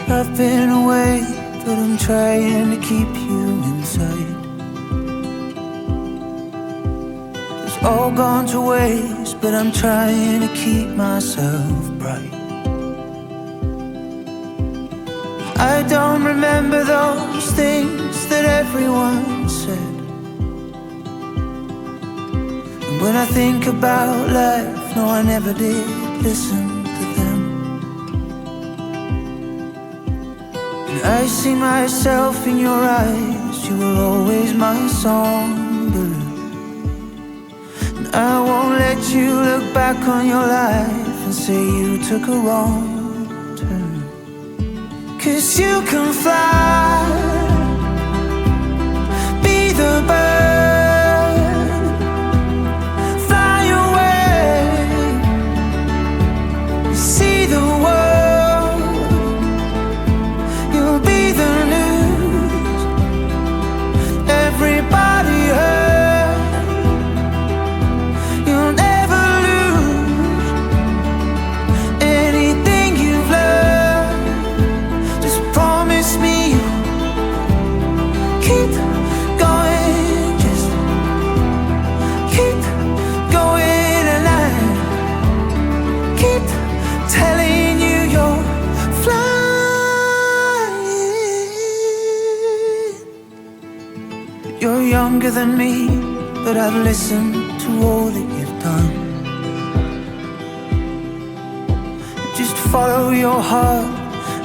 I've been away, but I'm trying to keep you inside. It's all gone to waste, but I'm trying to keep myself bright. I don't remember those things that everyone said. And when I think about life, no, I never did listen to them. And I see myself in your eyes, you were always my songbird. And I won't let you look back on your life and say you took a wrong turn. 'Cause you can fly, be the bird, fly away, see the world. You'll be the news everybody heard. You'll never lose anything you've learned. Just promise me you'll keep going, just keep going, and I keep telling you you're flying. You're younger than me, but I've listened to all that you've done. Just follow your heart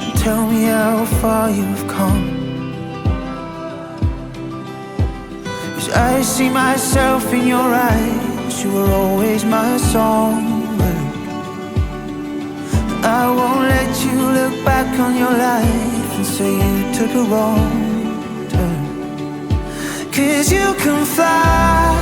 and tell me how far you've come. 'Cause I see myself in your eyes, you were always my songbird. I won't let you look back on your life and say you took a wrong turn. 'Cause you can fly,